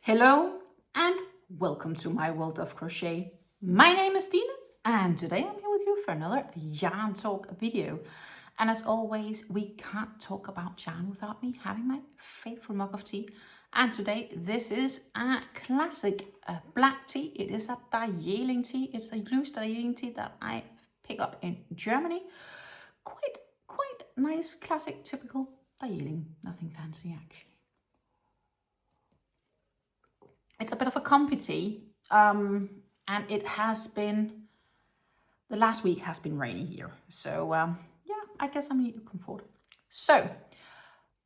Hello and welcome to my world of crochet. My name is Dina and today I'm here with you for another yarn talk video. And as always, we can't talk about yarn without me having my faithful mug of tea. And today this is a classic black tea. It is a Darjeeling tea. It's a loose Darjeeling tea that I pick up in Germany. Quite nice, classic, typical Darjeeling. Nothing fancy actually. It's a bit of a comfy tea, and it has been, the last week has been rainy here. So yeah, I guess I need comfort. So,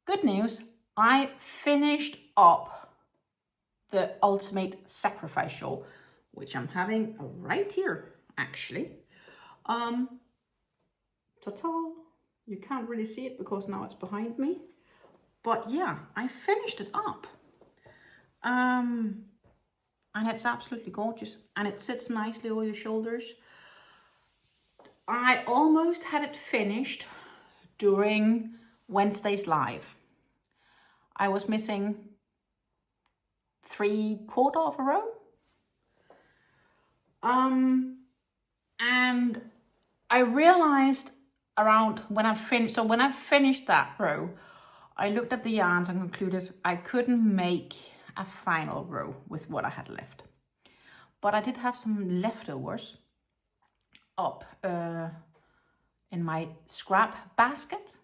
good news, I finished up the Ultimate Sacrifice Shawl, which I'm having right here, actually. Ta-ta! You can't really see it because now it's behind me. But yeah, I finished it up. And it's absolutely gorgeous and it sits nicely over your shoulders. I almost had it finished during Wednesday's live. I was missing 3/4 of a row. And I realized around when I finished, so when I finished that row, I looked at the yarns and concluded I couldn't make a final row with what I had left. But I did have some leftovers up in my scrap basket.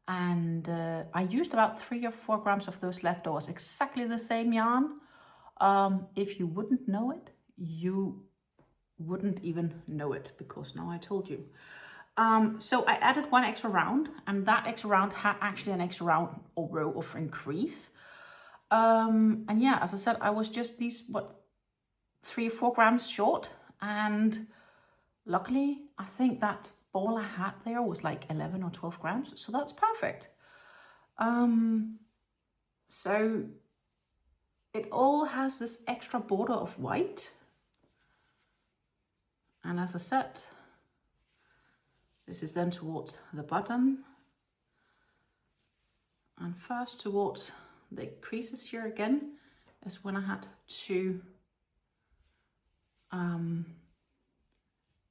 And I used about 3 or 4 grams of those leftovers, exactly the same yarn. If you wouldn't know it, you wouldn't even know it because now I told you. So I added 1 extra round, and that extra round had actually an extra round or row of increase. And yeah, as I said, I was just these, 3 or 4 grams short. And luckily, I think that ball I had there was like 11 or 12 grams. So that's perfect. So it all has this extra border of white. And as I said, this is then towards the bottom. And first towards the creases here again is when I had to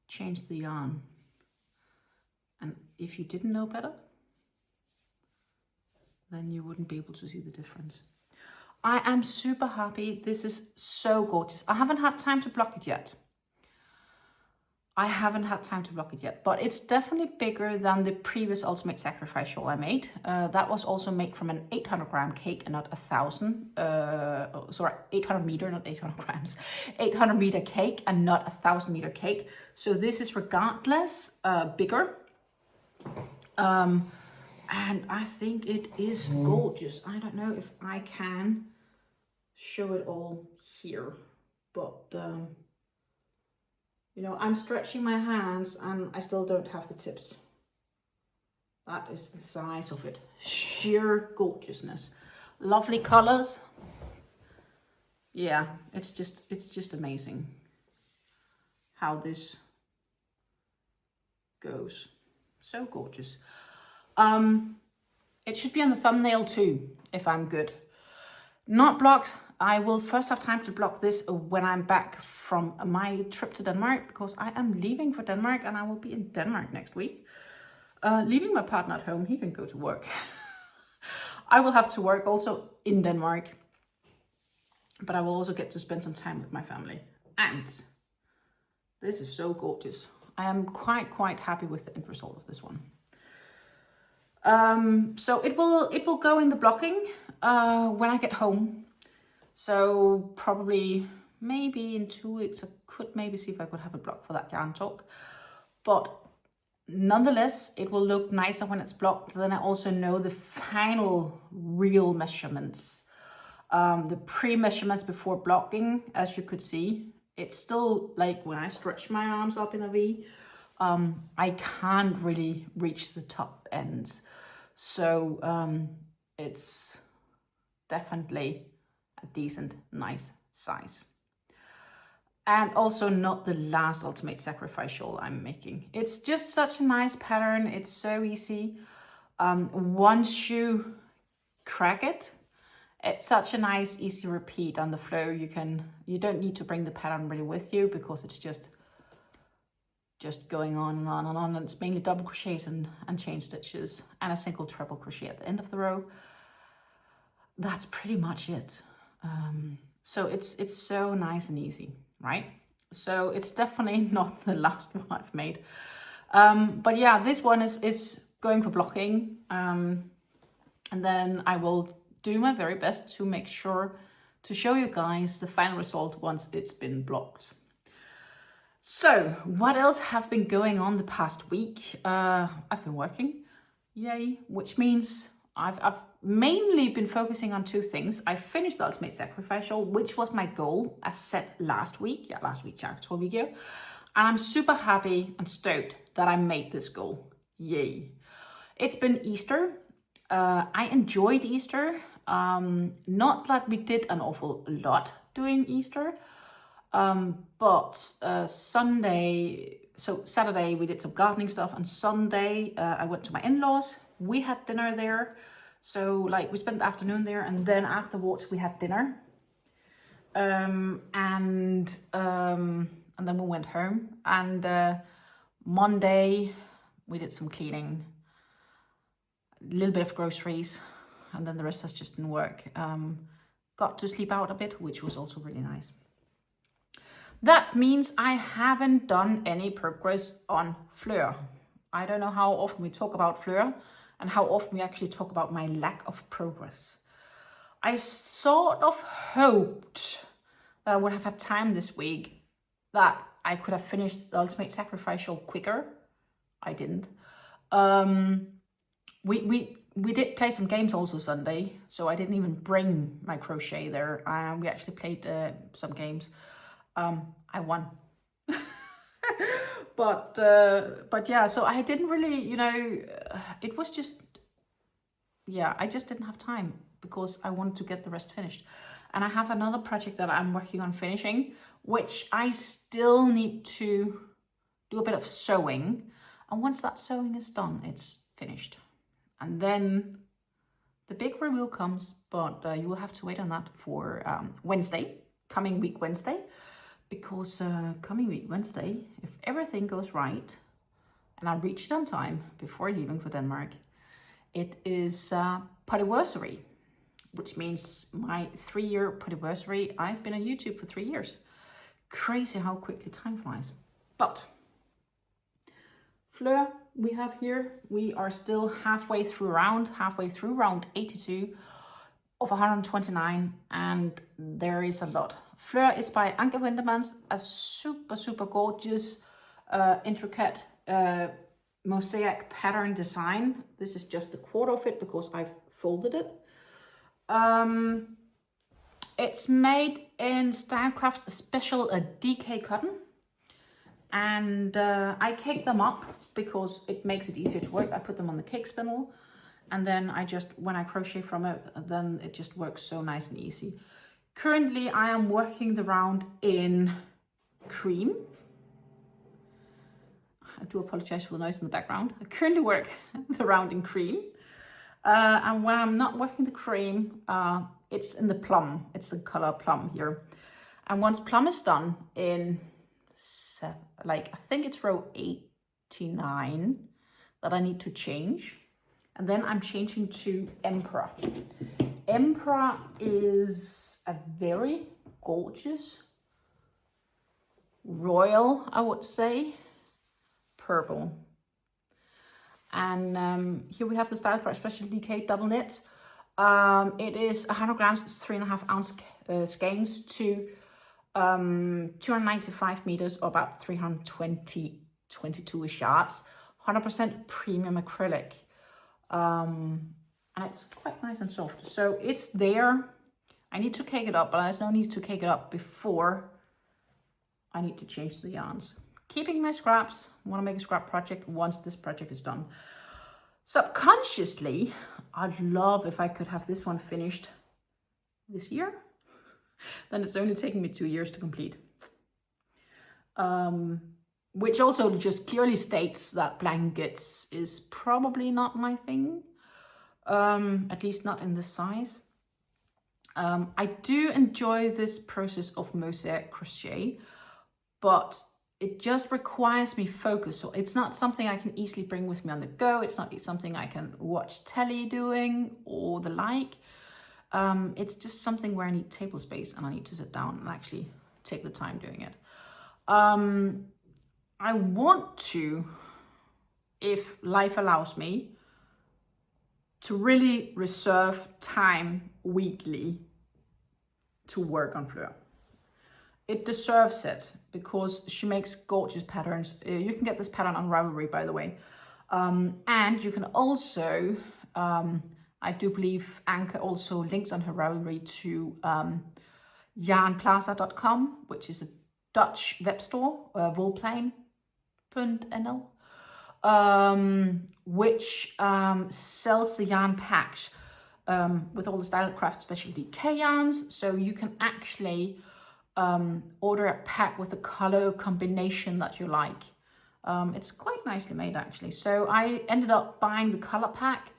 change the yarn. And if you didn't know better, then you wouldn't be able to see the difference. I am super happy. This is so gorgeous. I haven't had time to block it yet. But it's definitely bigger than the previous Ultimate Sacrifice Shawl I made. That was also made from an 800 gram cake and not 1,000. 800 meter, not 800 grams. 800 meter cake and not 1,000 meter cake. So this is regardless bigger. And I think it is gorgeous. I don't know if I can show it all here, but you know, I'm stretching my hands and I still don't have the tips. That is the size of it. Sheer gorgeousness. Lovely colors. Yeah, it's just amazing how this goes. So gorgeous. It should be on the thumbnail too, if I'm good. Not blocked. I will first have time to block this when I'm back from my trip to Denmark, because I am leaving for Denmark and I will be in Denmark next week. Leaving my partner at home, he can go to work. I will have to work also in Denmark, but I will also get to spend some time with my family. And this is so gorgeous. I am quite happy with the end result of this one. So it will go in the blocking when I get home. So probably maybe in 2 weeks I could maybe see if I could have a block for that yarn talk. But nonetheless, it will look nicer when it's blocked. Then I also know the final real measurements. The pre-measurements before blocking, as you could see, it's still like when I stretch my arms up in a V, I can't really reach the top ends. So it's definitely a decent, nice size. And also not the last Ultimate Sacrifice Shawl I'm making. It's just such a nice pattern. It's so easy. Once you crack it, It's such a nice, easy repeat on the Fleur. You don't need to bring the pattern really with you because it's just going on and on and on. And it's mainly double crochets and chain stitches and a single treble crochet at the end of the row. That's pretty much it. So it's so nice and easy, right? So it's definitely not the last one I've made. But yeah, this one is going for blocking. And then I will do my very best to make sure to show you guys the final result once it's been blocked. So what else have been going on the past week? I've been working, yay, which means I've mainly been focusing on two things. I finished the Ultimate Sacrifice Shawl, which was my goal as set last week. Yeah, last week's actual video. And I'm super happy and stoked that I made this goal. Yay. It's been Easter. I enjoyed Easter. Not that we did an awful lot during Easter. But Saturday we did some gardening stuff, and Sunday I went to my in-laws. We had dinner there. So like we spent the afternoon there, and then afterwards we had dinner. And then we went home, and Monday we did some cleaning, a little bit of groceries, and then the rest has just been work. Got to sleep out a bit, which was also really nice. That means I haven't done any progress on Fleur. I don't know how often we talk about Fleur and how often we actually talk about my lack of progress. I sort of hoped that I would have had time this week, that I could have finished the Ultimate Sacrifice Shawl quicker. I didn't. We did play some games also Sunday, so I didn't even bring my crochet there. We actually played some games. I won. but yeah, so I didn't really, it was just, yeah, I just didn't have time because I wanted to get the rest finished. And I have another project that I'm working on finishing, which I still need to do a bit of sewing. And once that sewing is done, it's finished. And then the big reveal comes, but you will have to wait on that for coming week Wednesday. Because coming week Wednesday, if everything goes right, and I reach it on time before leaving for Denmark, it is Podiversary, which means my 3-year Podiversary. I've been on YouTube for 3 years. Crazy how quickly time flies. But Fleur, we have here, we are still halfway through round 82 of 129, and there is a lot. Fleur is by Anke Wintermans, a super gorgeous, intricate mosaic pattern design. This is just a quarter of it because I've folded it. It's made in Stylecraft Special DK cotton, and I cake them up because it makes it easier to work. I put them on the cake spindle, and then when I crochet from it, then it just works so nice and easy. Currently, I am working the round in cream. I do apologize for the noise in the background. I currently work the round in cream. And when I'm not working the cream, it's in the plum. It's the color plum here. And once plum is done in, I think it's row 89 that I need to change. And then I'm changing to Emperor. Emperor is a very gorgeous, royal, I would say, purple. And here we have the Stylecraft Special DK double knit. It is 100 grams, it's 3.5 ounce skeins to 295 meters, or about 322-ish yards. 100% premium acrylic. And it's quite nice and soft. So it's there. I need to cake it up, but there's no need to cake it up before I need to change the yarns. Keeping my scraps. I want to make a scrap project once this project is done. Subconsciously, I'd love if I could have this one finished this year. Then it's only taking me 2 years to complete. Which also just clearly states that blankets is probably not my thing. At least not in this size. I do enjoy this process of mosaic crochet, but it just requires me focus. So it's not something I can easily bring with me on the go. It's not something I can watch telly doing or the like. It's just something where I need table space and I need to sit down and actually take the time doing it. I want to, if life allows me, to really reserve time weekly to work on Fleur. It deserves it because she makes gorgeous patterns. You can get this pattern on Ravelry, by the way. And you can also, I do believe Anke also links on her Ravelry to YarnPlaza.com, which is a Dutch web store, wolplein.nl, which sells the yarn packs with all the Stylecraft Special DK yarns. So you can actually order a pack with the color combination that you like. It's quite nicely made actually. So I ended up buying the color pack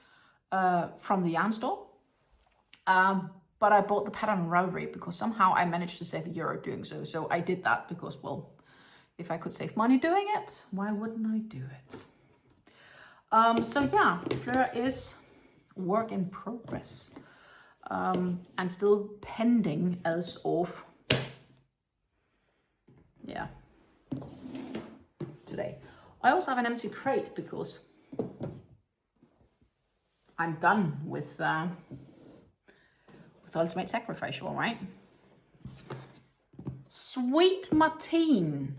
from the yarn store. But I bought the pattern on Ravelry because somehow I managed to save €1 doing so. So I did that because, well, if I could save money doing it, why wouldn't I do it? So yeah, Fleur is work in progress and still pending as of, yeah, today. I also have an empty crate because I'm done with Ultimate Sacrifice Shawl, right? Sweet Martine.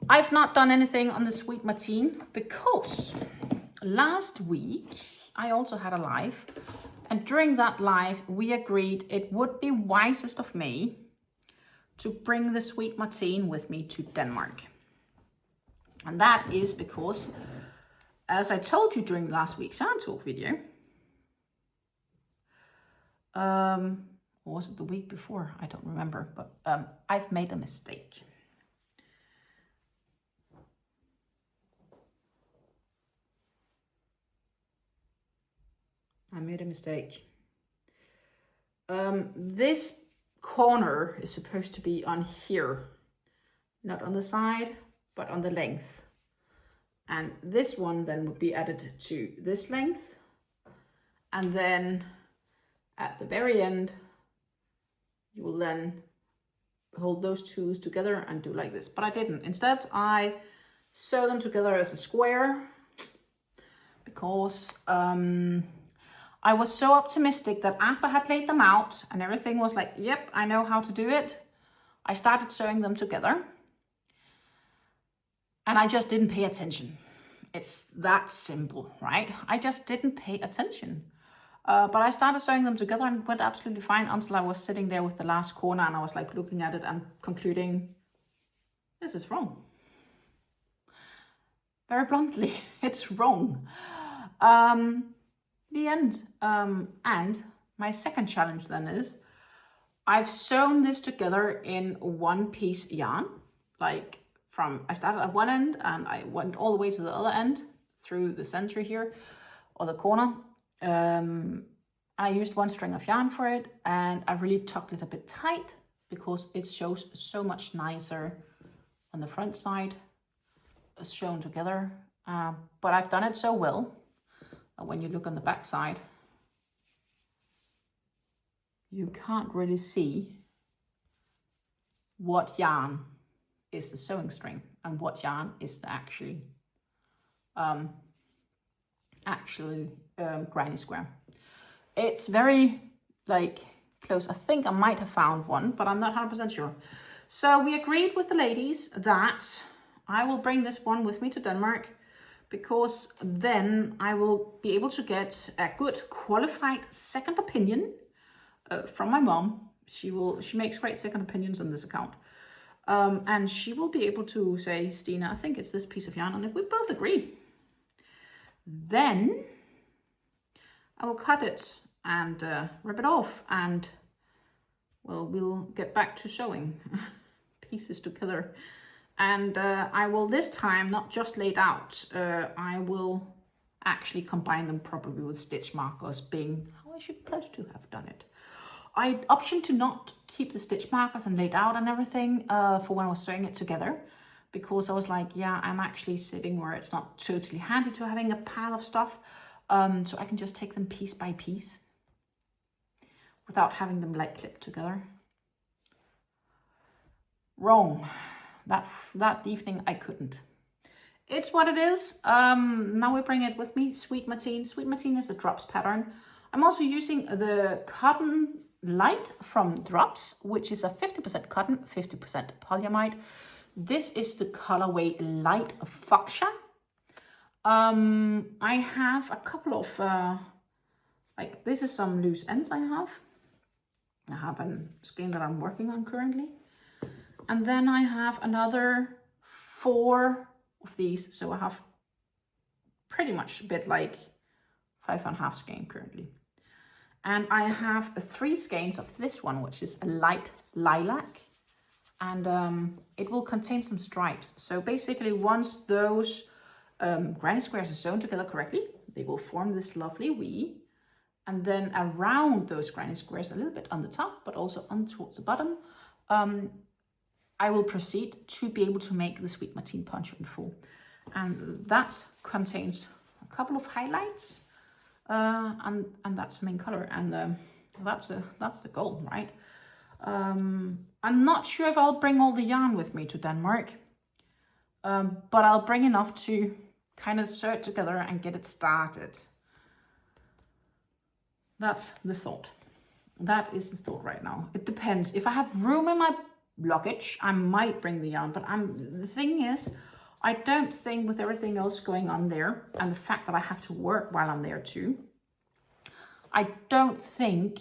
I've not done anything on the Sweet Martine because last week I also had a live, and during that live we agreed it would be wisest of me to bring the Sweet Martine with me to Denmark. And that is because, as I told you during last week's yarn talk video, or was it the week before? I don't remember, but I've made a mistake. I made a mistake. This corner is supposed to be on here, not on the side, but on the length. And this one then would be added to this length. And then at the very end, you will then hold those two together and do like this. But I didn't. Instead, I sew them together as a square because I was so optimistic that after I had laid them out and everything was like, yep, I know how to do it, I started sewing them together. And I just didn't pay attention. It's that simple, right? I just didn't pay attention. But I started sewing them together and it went absolutely fine until I was sitting there with the last corner and I was like looking at it and concluding, this is wrong. Very bluntly, it's wrong. The end. And my second challenge then is, I've sewn this together in one piece yarn, like I started at one end and I went all the way to the other end through the center here, or the corner. I used one string of yarn for it and I really tucked it a bit tight because it shows so much nicer on the front side, sewn together. But I've done it so well that when you look on the back side, you can't really see what yarn is the sewing string and what yarn is the actually granny square. It's very like close. I think I might have found one, but I'm not 100% sure. So we agreed with the ladies that I will bring this one with me to Denmark because then I will be able to get a good qualified second opinion from my mom. She makes great second opinions on this account. And she will be able to say, Stina, I think it's this piece of yarn. And if we both agree, then I will cut it and rip it off. And, well, we'll get back to sewing pieces together. And I will this time not just lay it out. I will actually combine them properly with stitch markers, being how I should supposed to have done it. I optioned to not keep the stitch markers and laid out and everything for when I was sewing it together, because I was like, yeah, I'm actually sitting where it's not totally handy to having a pile of stuff, so I can just take them piece by piece without having them like clipped together. Wrong. That evening I couldn't. It's what it is. Now we bring it with me, Sweet Martine. Sweet Martine is the Drops pattern. I'm also using the Cotton Light from Drops, which is a 50% cotton, 50% polyamide. This is the colorway Light Fuchsia. I have a couple of, like this is some loose ends I have. I have a skein that I'm working on currently. And then I have another 4 of these. So I have pretty much a bit like 5.5 skein currently. And I have 3 skeins of this one, which is a light lilac. And it will contain some stripes. So basically once those granny squares are sewn together correctly, they will form this lovely V. And then around those granny squares, a little bit on the top, but also on towards the bottom, I will proceed to be able to make the Sweet Martine Poncho in full. And that contains a couple of highlights, and that's the main color. And that's the goal, right? I'm not sure if I'll bring all the yarn with me to Denmark, but I'll bring enough to kind of sew it together and get it started. That's the thought. That is the thought right now. It depends. If I have room in my luggage, I might bring the yarn, but the thing is, I don't think with everything else going on there and the fact that I have to work while I'm there too, I don't think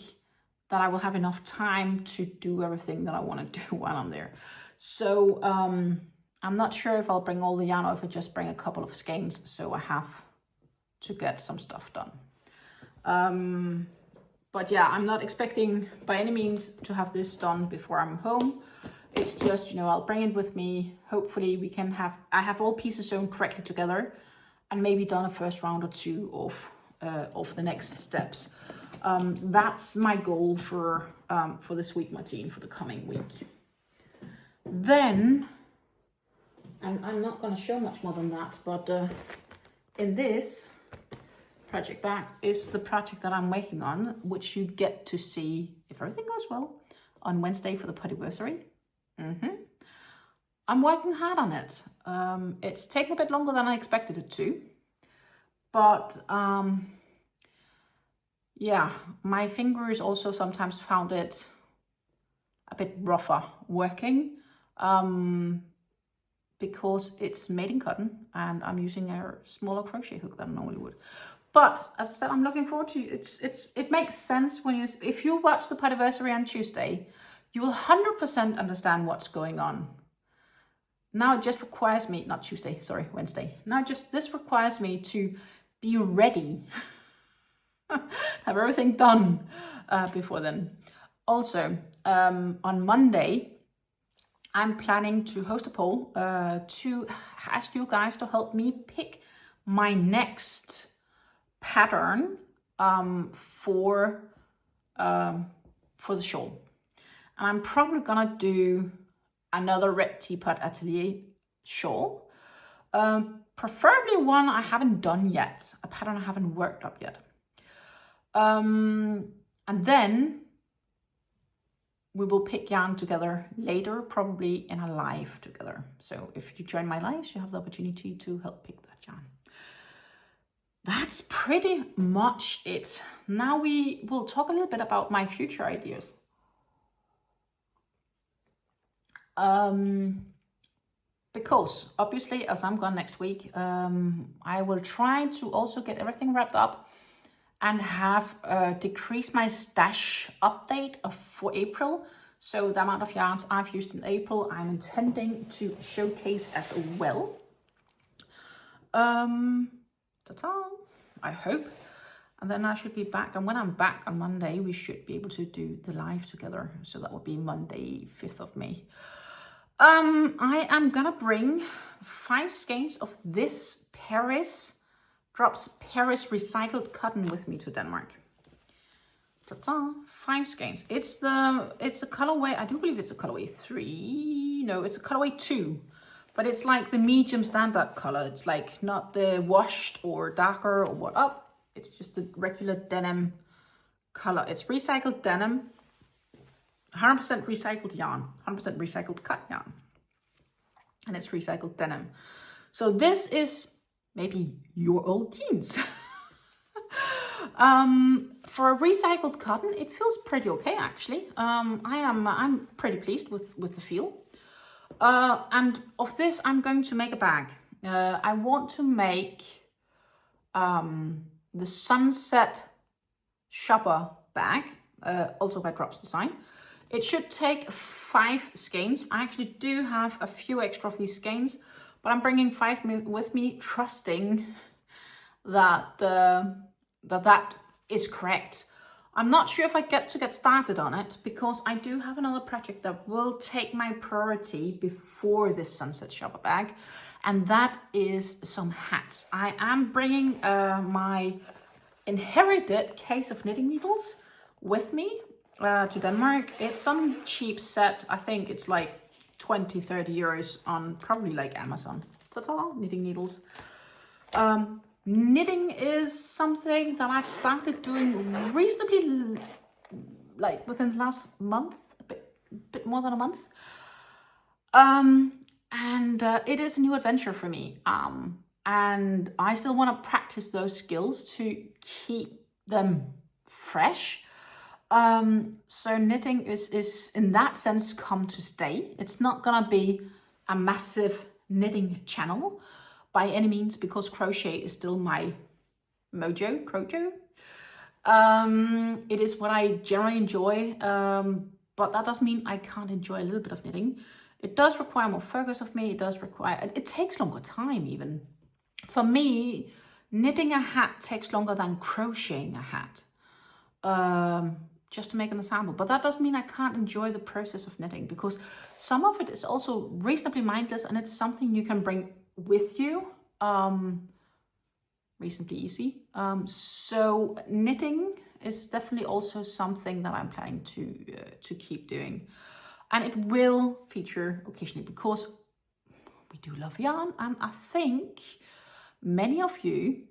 that I will have enough time to do everything that I want to do while I'm there. So I'm not sure if I'll bring all the yarn or if I just bring a couple of skeins, so I have to get some stuff done. But yeah, I'm not expecting by any means to have this done before I'm home. It's just, you know, I'll bring it with me. Hopefully we can I have all pieces sewn correctly together and maybe done a first round or 2 of the next steps. That's my goal for the Sweet Martine for the coming week. Then, and I'm not going to show much more than that, but in this project bag is the project that I'm working on, which you get to see, if everything goes well, on Wednesday for the Podiversary. I'm working hard on it. It's taken a bit longer than I expected it to, but yeah, my fingers also sometimes found it a bit rougher working, because it's made in cotton and I'm using a smaller crochet hook than I normally would. But as I said, I'm looking forward to it makes sense if you watch the Podiversary on Tuesday, you will 100% understand what's going on. Now it just requires me, not Tuesday, sorry, Wednesday. Now this requires me to be ready, have everything done before then. Also, on Monday, I'm planning to host a poll to ask you guys to help me pick my next pattern for the shawl. And I'm probably gonna do another Red Teapot Atelier shawl, preferably one I haven't done yet, a pattern I haven't worked up yet. And then we will pick yarn together later, probably in a live together. So if you join my lives, you have the opportunity to help pick that yarn. That's pretty much it. Now we will talk a little bit about my future ideas. Because obviously, as I'm gone next week, I will try to also get everything wrapped up and have decreased my stash update for April. So the amount of yarns I've used in April, I'm intending to showcase as well. Ta-ta, I hope. And then I should be back. And when I'm back on Monday, we should be able to do the live together. So that would be Monday, 5th of May. I am gonna bring 5 skeins of this DROPS Paris Recycled Cotton with me to Denmark. Ta-ta, 5 skeins. It's a colorway, I do believe it's a colorway 3. No, it's a colorway 2. But it's like the medium standard color. It's like not the washed or darker or what up. It's just a regular denim color. It's recycled denim, 100% recycled yarn, 100% recycled cut yarn. And it's recycled denim. So this is maybe your old jeans. For a recycled cotton, it feels pretty okay actually. I'm pretty pleased with the feel. And of this, I'm going to make a bag. I want to make the Sunset Shopper bag, also by Drops Design. It should take 5 skeins. I actually do have a few extra of these skeins, but I'm bringing 5 with me, trusting that that is correct. I'm not sure if I get started on it because I do have another project that will take my priority before this Sunset Shopper bag, and that is some hats. I am bringing my inherited case of knitting needles with me to Denmark. It's some cheap set. I think it's like 20-30 euros on probably like Amazon. Ta-ta, knitting needles. Knitting is something that I've started doing reasonably, like within the last month, a bit more than a month. And it is a new adventure for me. And I still want to practice those skills to keep them fresh. So knitting is in that sense come to stay. It's not gonna be a massive knitting channel by any means, because crochet is still my mojo, crochet. It is what I generally enjoy, but that doesn't mean I can't enjoy a little bit of knitting. It does require more focus of me. It takes longer time even. For me, knitting a hat takes longer than crocheting a hat, just to make an example. But that doesn't mean I can't enjoy the process of knitting, because some of it is also reasonably mindless and it's something you can bring with you, reasonably easy. So knitting is definitely also something that I'm planning to keep doing, and it will feature occasionally because we do love yarn, and I think many of you,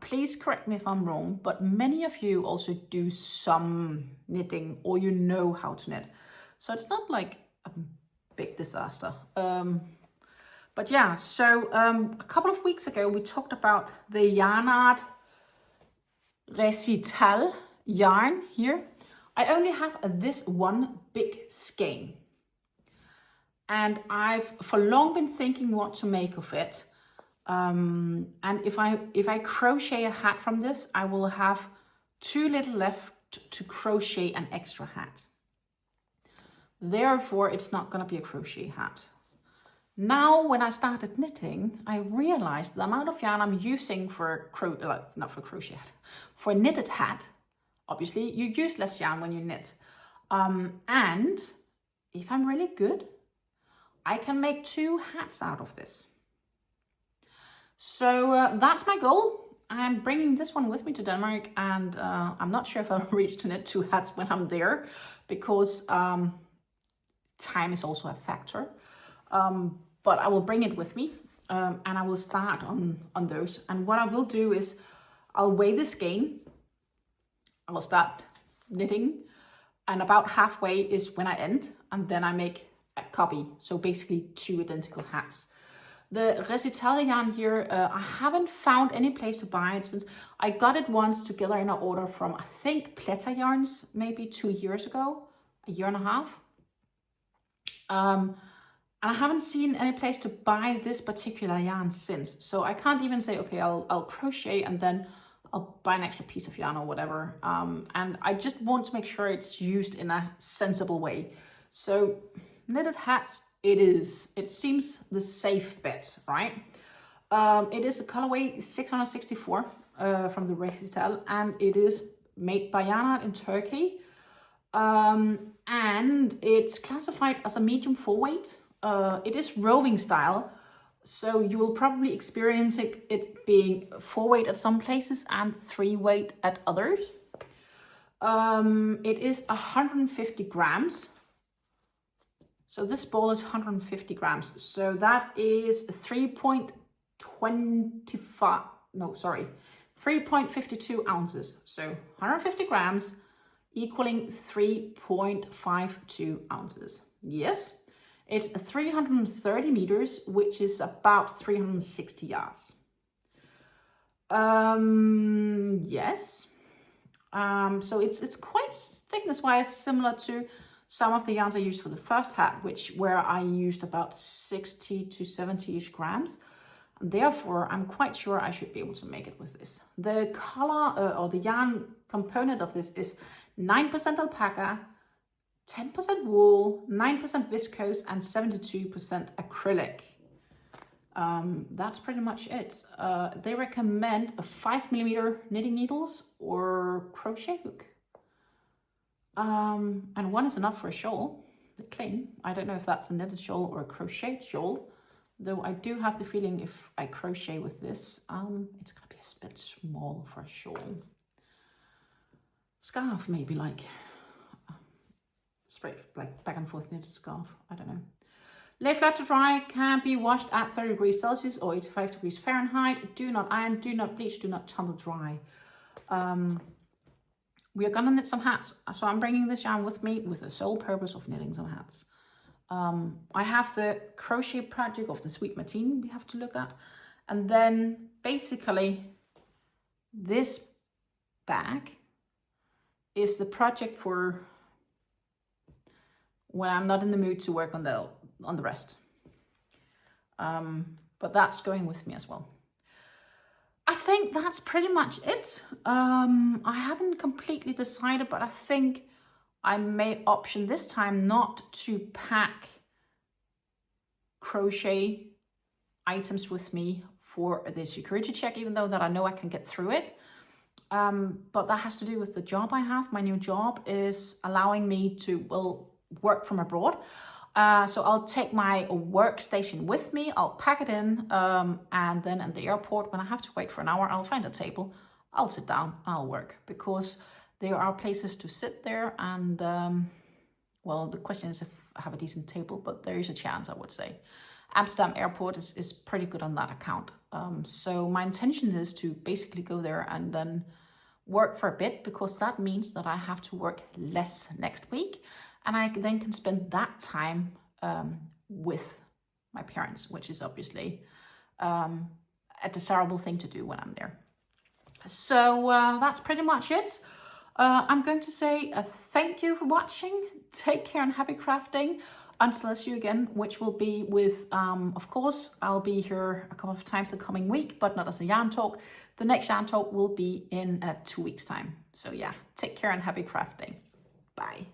please correct me if I'm wrong, but many of you also do some knitting, or you know how to knit, so it's not like a big disaster. But yeah, so a couple of weeks ago, we talked about the YarnArt Recital yarn here. I only have this one big skein. And I've for long been thinking what to make of it. And if I crochet a hat from this, I will have too little left to crochet an extra hat. Therefore, it's not gonna be a crochet hat. Now, when I started knitting, I realized the amount of yarn I'm using for for a knitted hat. Obviously, you use less yarn when you knit. And if I'm really good, I can make 2 hats out of this. So that's my goal. I'm bringing this one with me to Denmark, and I'm not sure if I'll reach to knit 2 hats when I'm there, because time is also a factor. But I will bring it with me, and I will start on those. And what I will do is I'll weigh the skein. I will start knitting, and about halfway is when I end, and then I make a copy. So basically 2 identical hats. The Recital yarn here, I haven't found any place to buy it since I got it once together in an order from, I think, Pleta Yarns, maybe 2 years ago, a year and a half. And I haven't seen any place to buy this particular yarn since. So I can't even say, okay, I'll crochet and then I'll buy an extra piece of yarn or whatever. And I just want to make sure it's used in a sensible way. So knitted hats, it is. It seems the safe bet, right? It is the colorway 664 from the Recital, and it is made by YarnArt in Turkey. And it's classified as a medium 4-weight. It is roving style, so you will probably experience it being 4-weight at some places and 3-weight at others. It is 150 grams. So this ball is 150 grams. So that is 3.52 ounces. So 150 grams equaling 3.52 ounces. Yes, it's 330 meters, which is about 360 yards. Yes. So it's quite thickness-wise similar to some of the yarns I used for the first hat, where I used about 60 to 70-ish grams. And therefore, I'm quite sure I should be able to make it with this. The color or the yarn component of this is 9% alpaca, 10% wool, 9% viscose, and 72% acrylic. That's pretty much it. They recommend a 5mm knitting needles or crochet hook. And one is enough for a shawl. They claim. I don't know if that's a knitted shawl or a crochet shawl, though I do have the feeling if I crochet with this, it's gonna be a bit small for a shawl. Scarf, maybe like straight, like back and forth knitted scarf. I don't know. Lay flat to dry, can be washed at 30 degrees Celsius or 85 degrees Fahrenheit. Do not iron, do not bleach, do not tumble dry. We are gonna knit some hats, so I'm bringing this yarn with me with the sole purpose of knitting some hats. I have the crochet project of the Sweet Martine we have to look at. And then basically this bag is the project for when I'm not in the mood to work on the rest. But that's going with me as well. I think that's pretty much it. I haven't completely decided, but I think I may option this time not to pack crochet items with me for the security check, even though that I know I can get through it. But that has to do with the job I have. My new job is allowing me to, well, work from abroad. So I'll take my workstation with me, I'll pack it in, and then at the airport, when I have to wait for an hour, I'll find a table, I'll sit down, I'll work, because there are places to sit there, and well, the question is if I have a decent table, but there is a chance, I would say. Amsterdam airport is pretty good on that account. So my intention is to basically go there and then work for a bit, because that means that I have to work less next week. And I then can spend that time with my parents, which is obviously a desirable thing to do when I'm there. So that's pretty much it. I'm going to say thank you for watching. Take care and happy crafting. Until I see you again, which will be with, of course, I'll be here a couple of times the coming week, but not as a yarn talk. The next yarn talk will be in 2 weeks' time. So yeah, take care and happy crafting. Bye.